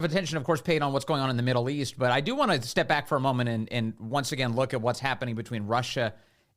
Attention, of course, paid on what's going on in the Middle East, but I do want to step back for a moment and once again look at what's happening between Russia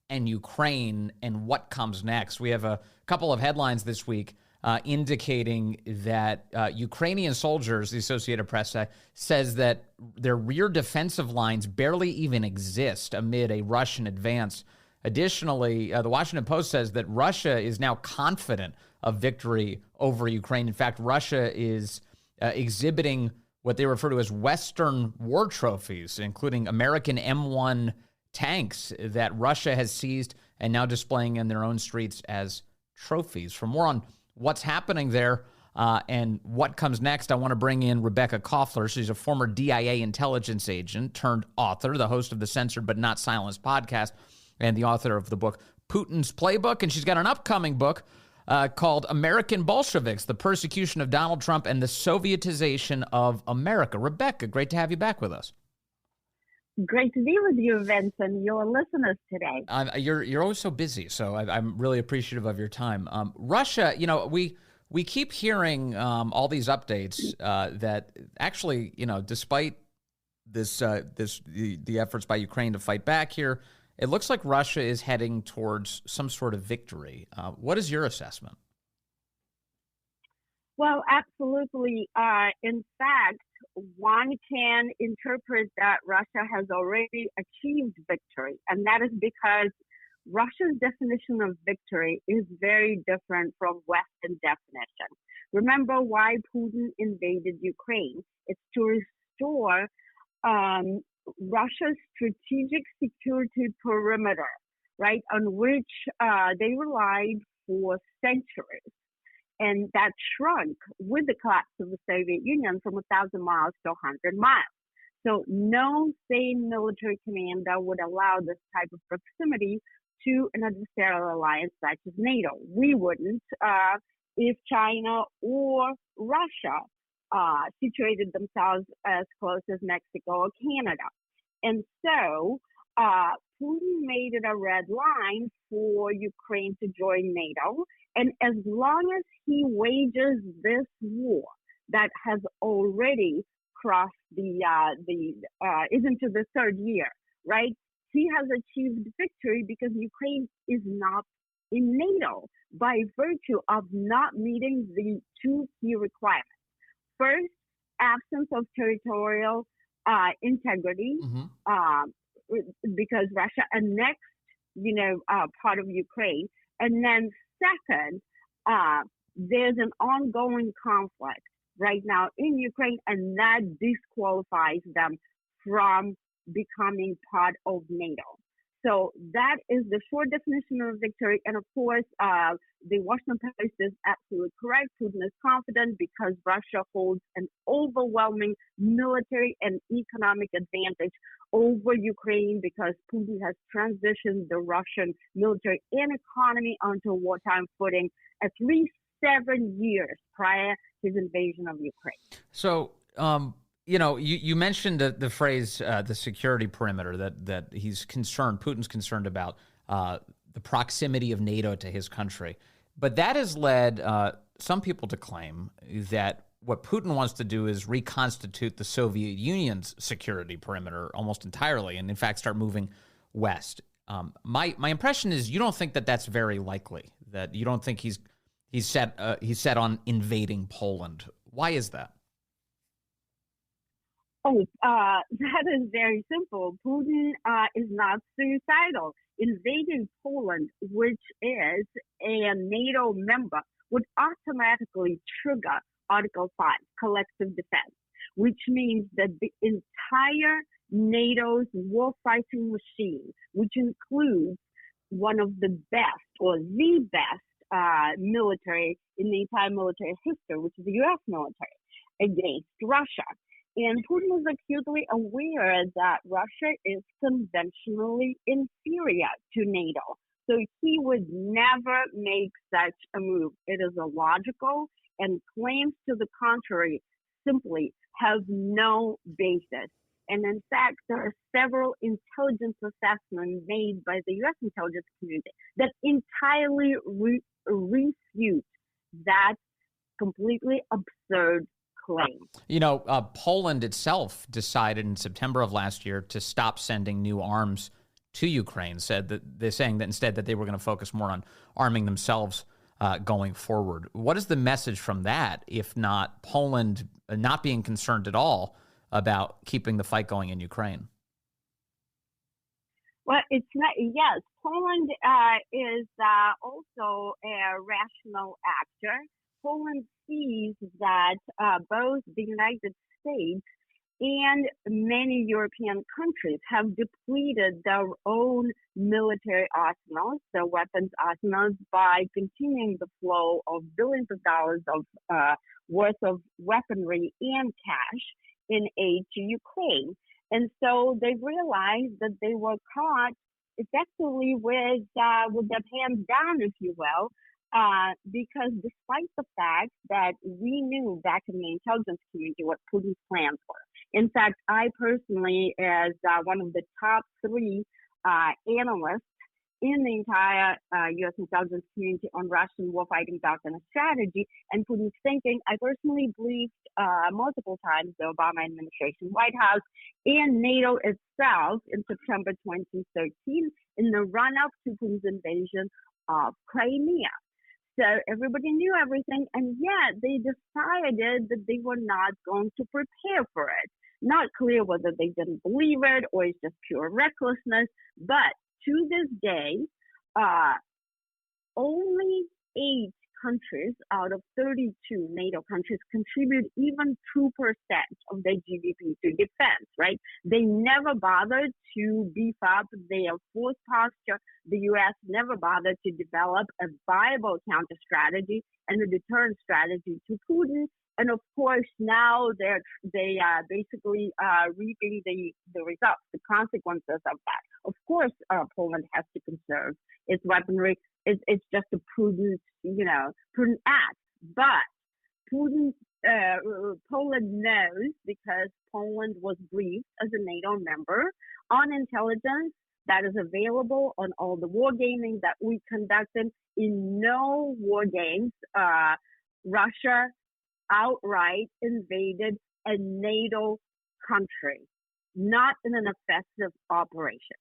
and Ukraine and what comes next. We have a couple of headlines this week indicating that Ukrainian soldiers, the Associated Press says that their rear defensive lines barely even exist amid a Russian advance. Additionally, the Washington Post says that Russia is now confident of victory over Ukraine. In fact, Russia is exhibiting what they refer to as Western war trophies, including American M1 tanks that Russia has seized and now displaying in their own streets as trophies. For more on what's happening there and what comes next, I want to bring in Rebekah Koffler. She's a former DIA intelligence agent turned author, the host of the Censored But Not Silenced podcast, and the author of the book Putin's Playbook. And she's got an upcoming book called American Bolsheviks, the Persecution of Donald Trump and the Sovietization of America. Rebekah, great to have you back with us. Great to be with you, Vince, and your listeners today. You're always so busy, so I'm really appreciative of your time. Russia, we keep hearing all these updates that actually, despite the efforts by Ukraine to fight back here, it looks like Russia is heading towards some sort of victory. What is your assessment? Well, absolutely. In fact, one can interpret that Russia has already achieved victory, and that is because Russia's definition of victory is very different from Western definition. Remember why Putin invaded Ukraine? It's to restore Russia's strategic security perimeter, right, on which they relied for centuries. And that shrunk with the collapse of the Soviet Union from 1,000 miles to 100 miles. So no sane military commander would allow this type of proximity to an adversarial alliance such as NATO. We wouldn't if China or Russia situated themselves as close as Mexico or Canada. And so Putin made it a red line for Ukraine to join NATO. And as long as he wages this war that has already crossed is into the third year, right? He has achieved victory because Ukraine is not in NATO by virtue of not meeting the two key requirements. First, absence of territorial integrity, because Russia annexed, part of Ukraine. And then second, there's an ongoing conflict right now in Ukraine, and that disqualifies them from becoming part of NATO. So that is the short definition of victory. And of course, the Washington Post is absolutely correct. Putin is confident because Russia holds an overwhelming military and economic advantage over Ukraine because Putin has transitioned the Russian military and economy onto a wartime footing at least 7 years prior to his invasion of Ukraine. So, you mentioned the phrase the security perimeter that Putin's concerned about the proximity of NATO to his country. But that has led some people to claim that what Putin wants to do is reconstitute the Soviet Union's security perimeter almost entirely and, in fact, start moving west. My impression is you don't think that that's very likely, that you don't think he's set on invading Poland. Why is that? That is very simple. Putin is not suicidal. Invading Poland, which is a NATO member, would automatically trigger Article 5, collective defense, which means that the entire NATO's war-fighting machine, which includes one of the best or the best military in the entire military history, which is the U.S. military, against Russia. And Putin is acutely aware that Russia is conventionally inferior to NATO. So he would never make such a move. It is illogical, and claims to the contrary simply have no basis. And in fact, there are several intelligence assessments made by the U.S. intelligence community that entirely refute that completely absurd claim. Poland itself decided in September of last year to stop sending new arms to Ukraine. They're saying that instead that they were going to focus more on arming themselves going forward. What is the message from that, if not Poland not being concerned at all about keeping the fight going in Ukraine? Well, it's not. Yes, Poland is also a rational actor. Poland sees that both the United States and many European countries have depleted their own military arsenals, their weapons arsenals, by continuing the flow of billions of dollars of worth of weaponry and cash in aid to Ukraine. And so they realized that they were caught effectively with their pants down, if you will, because despite the fact that we knew back in the intelligence community what Putin's plans were. In fact, I personally, as one of the top three analysts in the entire U.S. intelligence community on Russian warfighting doctrine and strategy and Putin's thinking, I personally briefed multiple times the Obama administration, White House, and NATO itself in September 2013 in the run-up to Putin's invasion of Crimea. So everybody knew everything, and yet they decided that they were not going to prepare for it. Not clear whether they didn't believe it or it's just pure recklessness, but to this day, only 8 countries out of 32 NATO countries contribute even 2% of their GDP to defense, right? They never bothered to beef up their force posture. The U.S. never bothered to develop a viable counter strategy and a deterrent strategy to Putin. And of course, now they are basically reaping the results, the consequences of that. Of course, Poland has to conserve its weaponry. It's just a prudent act. But Poland knows, because Poland was briefed as a NATO member on intelligence that is available on all the wargaming that we conducted. In no war games, Russia outright invaded a NATO country, not in an offensive operation.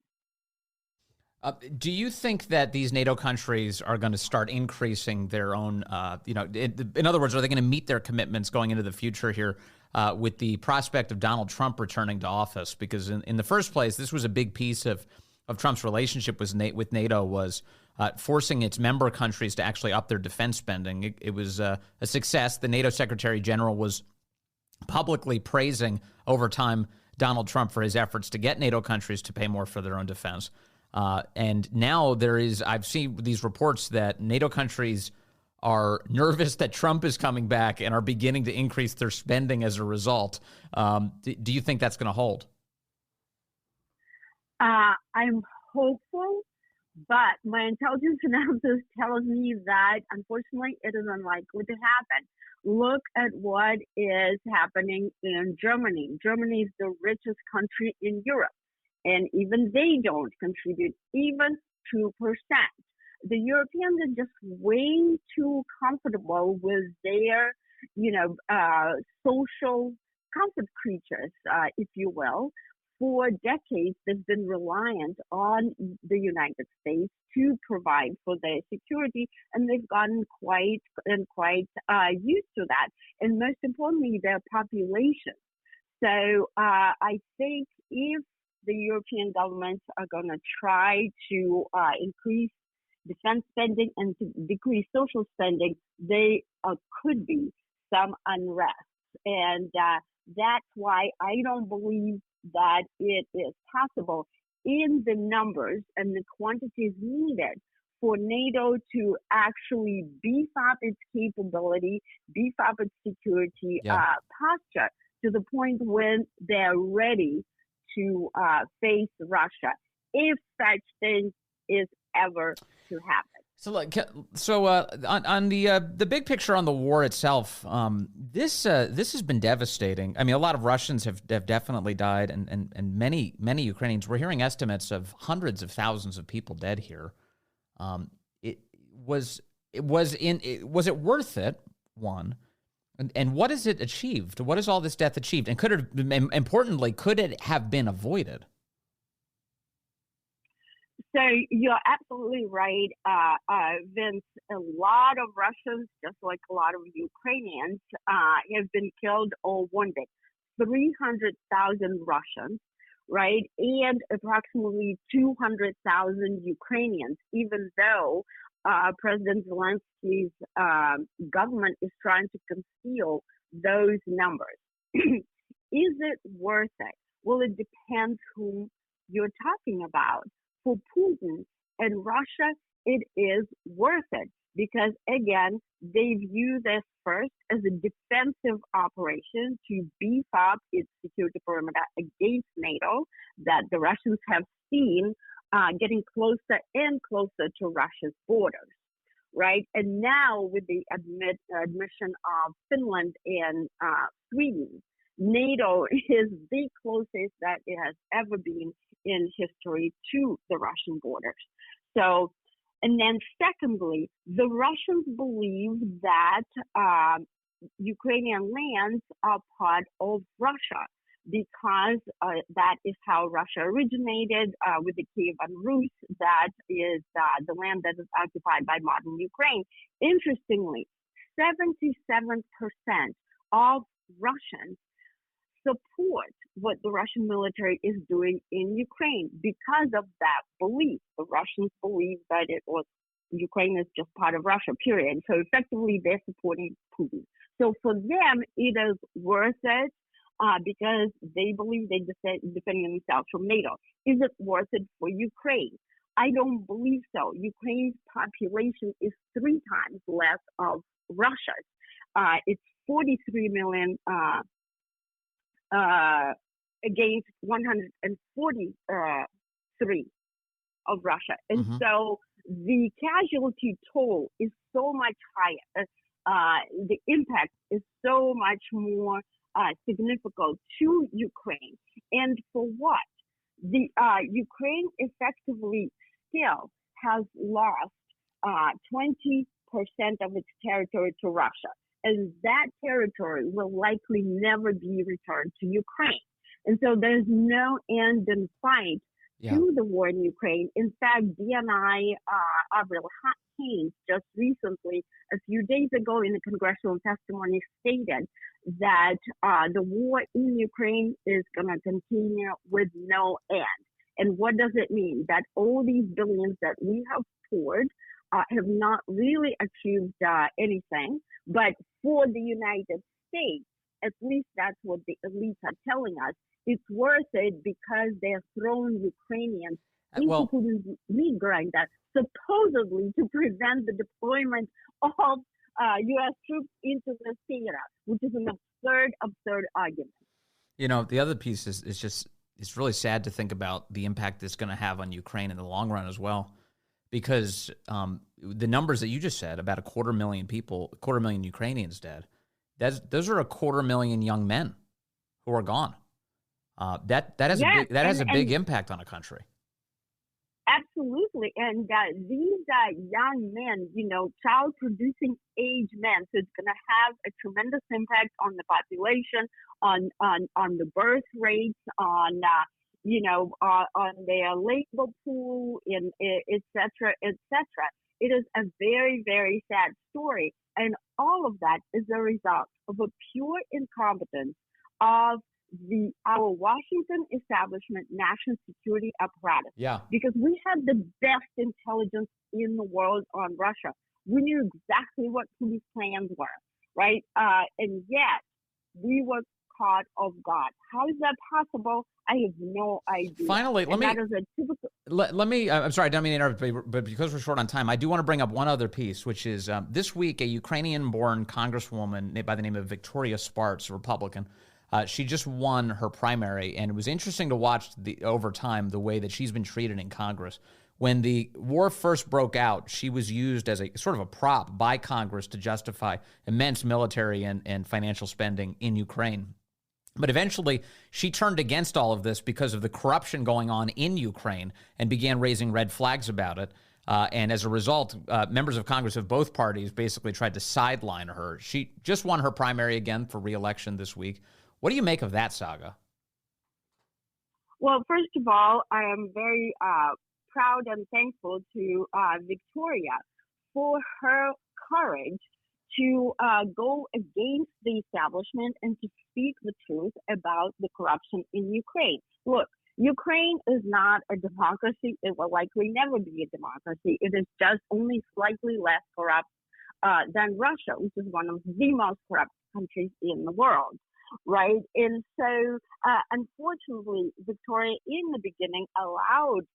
Do you think that these NATO countries are going to start increasing their own, in other words, are they going to meet their commitments going into the future here with the prospect of Donald Trump returning to office? Because in the first place, this was a big piece of Trump's relationship with NATO was forcing its member countries to actually up their defense spending. It was a success. The NATO Secretary General was publicly praising over time Donald Trump for his efforts to get NATO countries to pay more for their own defense. And now I've seen these reports that NATO countries are nervous that Trump is coming back and are beginning to increase their spending as a result. Do you think that's going to hold? I'm hopeful, but my intelligence analysis tells me that, unfortunately, it is unlikely to happen. Look at what is happening in Germany. Germany is the richest country in Europe, and even they don't contribute even 2%. The Europeans are just way too comfortable with their, social comfort creatures, if you will. For decades, they've been reliant on the United States to provide for their security, and they've gotten quite used to that. And most importantly, their population. So I think if the European governments are going to try to increase defense spending and to decrease social spending, there could be some unrest. And that's why I don't believe that it is possible in the numbers and the quantities needed for NATO to actually beef up its capability, beef up its security posture to the point when they're ready to face Russia, if such thing is ever to happen. On the big picture on the war itself, this has been devastating. I mean, a lot of Russians have definitely died, and many Ukrainians. We're hearing estimates of hundreds of thousands of people dead here. Was it worth it? One, And what has it achieved? What has all this death achieved? And importantly, could it have been avoided? So you're absolutely right, Vince. A lot of Russians, just like a lot of Ukrainians, have been killed or wounded. 300,000 Russians, right? And approximately 200,000 Ukrainians, even though President Zelensky's government is trying to conceal those numbers. Is it worth it? Well, it depends whom you're talking about. For Putin and Russia, it is worth it because, again, they view this first as a defensive operation to beef up its security perimeter against NATO that the Russians have seen getting closer and closer to Russia's borders, right? And now with the admission of Finland and Sweden, NATO is the closest that it has ever been in history to the Russian borders. So, and then secondly, the Russians believe that Ukrainian lands are part of Russia because that is how Russia originated with the Kievan Rus, that is the land that is occupied by modern Ukraine. Interestingly, 77% of Russians support what the Russian military is doing in Ukraine because of that belief. The Russians believe that Ukraine is just part of Russia, period. So effectively, they're supporting Putin. So for them, it is worth it because they believe they're defending themselves from NATO. Is it worth it for Ukraine? I don't believe so. Ukraine's population is 3 times less of Russia's. It's 43 million against 143 of Russia. And so the casualty toll is so much higher. The impact is so much more significant to Ukraine. And for what? The Ukraine effectively still has lost 20% of its territory to Russia. And that territory will likely never be returned to Ukraine. And so there's no end in sight to the war in Ukraine. In fact, DNI Avril Haines just recently, a few days ago in a congressional testimony, stated that the war in Ukraine is going to continue with no end. And what does it mean? That all these billions that we have poured have not really achieved anything. But for the United States, at least that's what the elites are telling us, it's worth it because they're throwing Ukrainians into Putin's meat grinder, supposedly to prevent the deployment of U.S. troops into the theater, which is an absurd argument. You know, the other piece is just, it's really sad to think about the impact it's going to have on Ukraine in the long run as well. Because the numbers that you just said, about 250,000 people, 250,000 Ukrainians dead, those are 250,000 young men who are gone. That has a big impact on a country. Absolutely, and these young men, child-producing age men, so it's going to have a tremendous impact on the population, on the birth rates, on their labor pool, et cetera, et cetera. It is a very, very sad story. And all of that is a result of a pure incompetence of our Washington establishment national security apparatus. Yeah. Because we had the best intelligence in the world on Russia. We knew exactly what Putin's plans were, right? And yet we were caught off guard. How is that possible? I have no idea. Finally, let me, I'm sorry, I don't mean to interrupt, but because we're short on time, I do want to bring up one other piece, which is this week, a Ukrainian-born congresswoman by the name of Victoria Spartz, a Republican, she just won her primary, and it was interesting to watch over time the way that she's been treated in Congress. When the war first broke out, she was used as a sort of a prop by Congress to justify immense military and financial spending in Ukraine. But eventually, she turned against all of this because of the corruption going on in Ukraine and began raising red flags about it. And as a result, members of Congress of both parties basically tried to sideline her. She just won her primary again for re-election this week. What do you make of that saga? Well, first of all, I am very proud and thankful to Victoria for her courage to go against the establishment and to speak the truth about the corruption in Ukraine. Look, Ukraine is not a democracy. It will likely never be a democracy. It is just only slightly less corrupt than Russia, which is one of the most corrupt countries in the world, right? And so, unfortunately, Victoria in the beginning allowed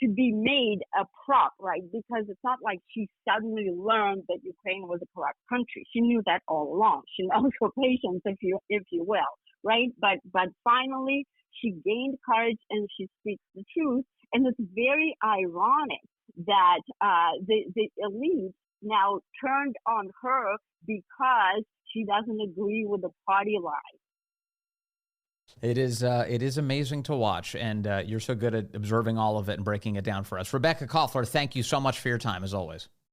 to be made a prop, right? Because it's not like she suddenly learned that Ukraine was a corrupt country. She knew that all along. She knows her patience, if you will, right? But finally, she gained courage and she speaks the truth. And it's very ironic that the elite now turned on her because she doesn't agree with the party line. It is amazing to watch, and you're so good at observing all of it and breaking it down for us. Rebekah Koffler, thank you so much for your time, as always.